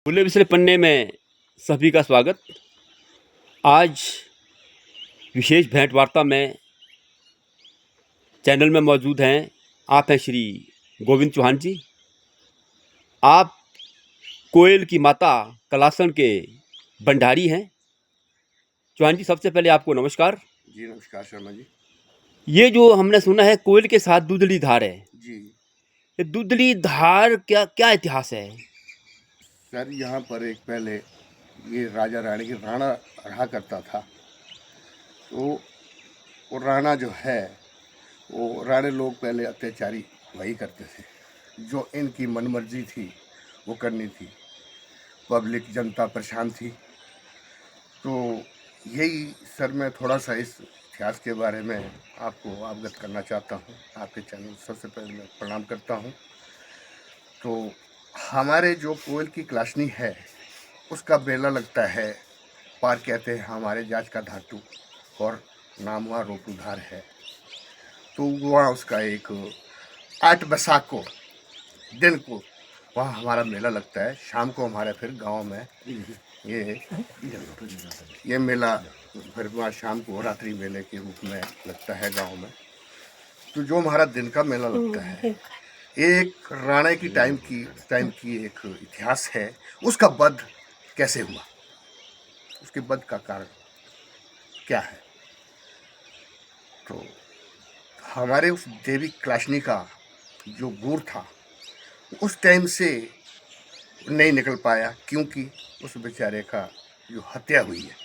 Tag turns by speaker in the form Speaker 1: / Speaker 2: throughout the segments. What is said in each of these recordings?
Speaker 1: खुले विचले पन्ने में सभी का स्वागत। आज विशेष भेंट वार्ता में चैनल में मौजूद हैं। आप हैं श्री गोविंद चौहान जी। आप कोयल की माता कलासन के भंडारी हैं। चौहान जी, सबसे पहले आपको नमस्कार।
Speaker 2: जी नमस्कार शर्मा जी।
Speaker 1: ये जो हमने सुना है कोयल के साथ दूधली धार है,
Speaker 2: जी
Speaker 1: ये दूधली धार क्या क्या इतिहास है?
Speaker 2: सर, यहाँ पर एक पहले ये राजा रानी की राणा रहा करता था। तो वो राणा जो है, वो राणे लोग पहले अत्याचारी वही करते थे। जो इनकी मनमर्जी थी वो करनी थी। पब्लिक जनता परेशान थी। तो यही सर, मैं थोड़ा सा इस इतिहास के बारे में आपको अवगत करना चाहता हूँ। आपके चैनल सबसे पहले मैं प्रणाम करता हूँ। तो हमारे जो कोयल की क्लाशनी है, उसका बेला लगता है पार, कहते हैं हमारे जाज का धातु, और नाम हुआ रोटूधार है। तो वहाँ उसका एक 8 बैसाख को दिन को वहाँ हमारा मेला लगता है। शाम को हमारे फिर गांव में ये मेला फिर वहाँ शाम को रात्रि मेले के रूप में लगता है गांव में। तो जो हमारा दिन का मेला लगता है, एक राणे की टाइम की एक इतिहास है। उसका वध कैसे हुआ, उसके वध का कारण क्या है। तो हमारे उस देवी क्लाशनी का जो गुर था, उस टाइम से नहीं निकल पाया, क्योंकि उस बेचारे का जो हत्या हुई है,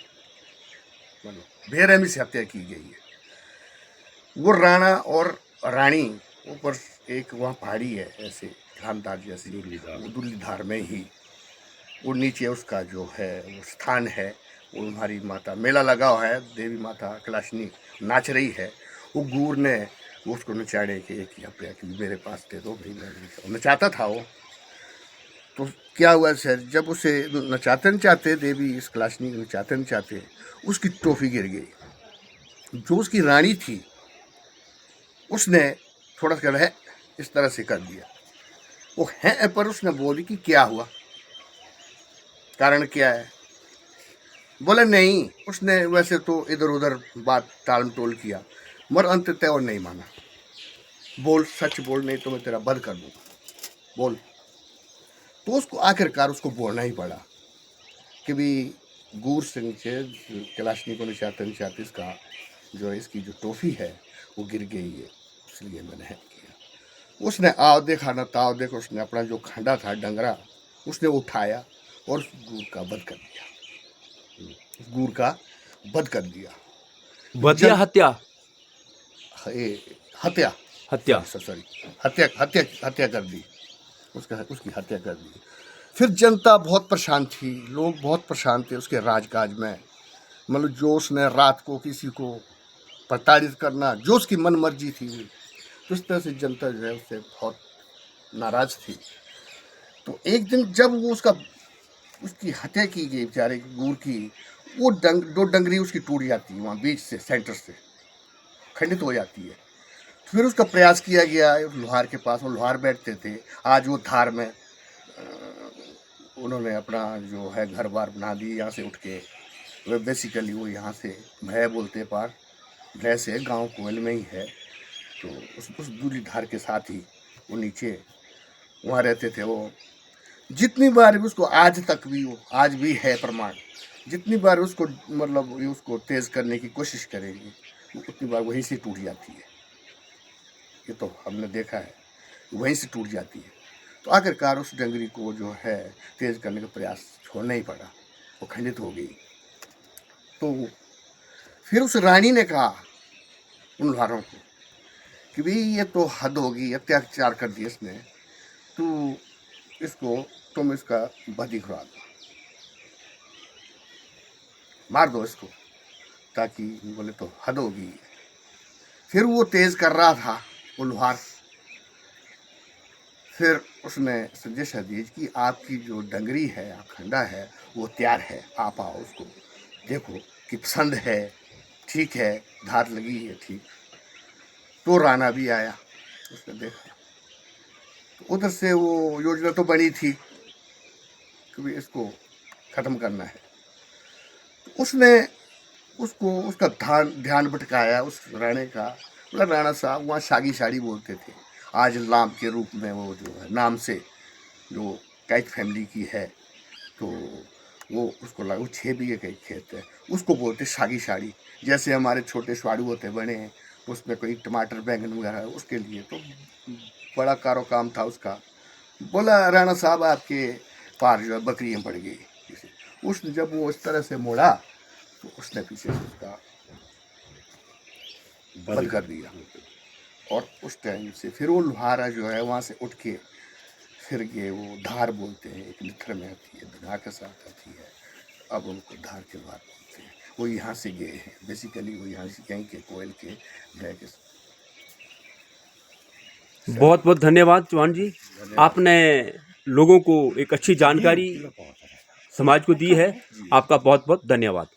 Speaker 2: मतलब बेरहमी से हत्या की गई है। वो राणा और रानी ऊपर एक वहाँ पहाड़ी है ऐसे धामदार जैसी, दुर्लीधार में ही वो नीचे उसका जो है वो स्थान है। वो हमारी माता, मेला लगा हुआ है, देवी माता कलाशनी नाच रही है। वो गूर ने उसको नचाने के एक यहाँ कि मेरे पास दे दो भाई, मैं नचाता था वो। तो क्या हुआ सर, जब उसे नचाते नचाते, देवी इस कलाशनी को नचाते नचाते उसकी टोपी गिर गई। जो उसकी रानी थी, उसने थोड़ा सा है इस तरह से कर दिया। वो है पर उसने बोली कि क्या हुआ, कारण क्या है। बोले नहीं, उसने वैसे तो इधर उधर बात टाल टोल किया, मगर अंततः और नहीं माना। बोल, सच बोल, नहीं तो मैं तेरा वध कर दूंगा, बोल। तो उसको आखिरकार उसको बोलना ही पड़ा कि भी गूर से नीचे कैलाशनी को नचाते नचाते इसका जो इसकी जो टोफी है वो गिर गई है, इसलिए मैंने है किया। उसने आओ देखा ना ताव देखो, उसने अपना जो खंडा था डंगरा, उसने उठाया और उस गूर का वध कर दिया। उस गूर का वध कर दिया।
Speaker 1: वध या
Speaker 2: जन
Speaker 1: हत्या?
Speaker 2: हत्या,
Speaker 1: हत्या।
Speaker 2: सॉरी, हत्या हत्या हत्या कर दी, उसकी हत्या कर दी। फिर जनता बहुत परेशान थी, लोग बहुत परेशान थे उसके राजकाज में। मतलब जो उसने रात को किसी को प्रताड़ित करना, जो उसकी मन मर्जी थी, तो इस तरह से जनता जो है उससे बहुत नाराज थी। तो एक दिन जब वो उसकी हत्या की गई बेचारे गूर की, वो दो डंगरी उसकी टूट जाती है, वहाँ बीच से, सेंटर से खंडित हो जाती है। फिर उसका प्रयास किया गया लोहार के पास, वो लोहार बैठते थे। आज वो धार में उन्होंने अपना जो है घर बार बना दी, यहाँ से उठ के। वे बेसिकली वो यहाँ से भय बोलते पार, भय से गांव कोयल में ही है। तो उस दूरी धार के साथ ही वो नीचे वहाँ रहते थे। वो जितनी बार भी उसको, आज तक भी वो, आज भी है प्रमाण, जितनी बार उसको मतलब उसको तेज करने की कोशिश करेगी, वो उतनी बार वहीं से टूट जाती है। ये तो हमने देखा है, वहीं से टूट जाती है। तो आखिरकार उस डंगरी को जो है तेज करने का प्रयास छोड़ना ही पड़ा, वो खंडित हो गई। तो फिर उस रानी ने कहा उन लोहारों को कि भाई ये तो हद होगी, अत्याचार कर दिया इसने, तो तुम इसका बदि करवा दो, मार दो इसको, ताकि बोले तो हद होगी। फिर वो तेज कर रहा था वो लोहार। फिर उसने सजेशन दी कि आपकी जो डंगरी है, खंडा है, वो तैयार है, आप आओ उसको देखो कि पसंद है, ठीक है, धार लगी है, ठीक। तो राणा भी आया, उसने देखा। तो उधर से वो योजना तो बनी थी, कि भी इसको ख़त्म करना है। तो उसने उसको उसका ध्यान भटकाया उस राणे का। मतलब राणा साहब वहाँ सागी साड़ी बोलते थे, आज लाम के रूप में वो जो है नाम से जो कैच फैमिली की है, तो वो उसको लगा वो 6 बीघे का खेत है, उसको बोलते सागी साड़ी। जैसे हमारे छोटे स्वाड़ू होते बने हैं, उसमें कोई टमाटर बैंगन वगैरह है, उसके लिए तो बड़ा कारो काम था उसका। बोला राणा साहब आपके पार जो है बकरियाँ पड़ गई। उसने जब वो इस तरह से मोड़ा तो उसने पीछे से उसका बंद कर दिया। और उस टाइम से फिर वो लोहारा जो है वहाँ से उठ के फिर ये वो धार बोलते हैं, एक निथर में आती है, धना के साथ आती है, अब उनको धार के बाद बोलते हैं। वो यहाँ से गए हैं, बेसिकली वो यहाँ से यहीं के कोयल के गए के।
Speaker 1: बहुत बहुत धन्यवाद चौहान जी, आपने लोगों को एक अच्छी जानकारी समाज को दी है। आपका बहुत बहुत धन्यवाद।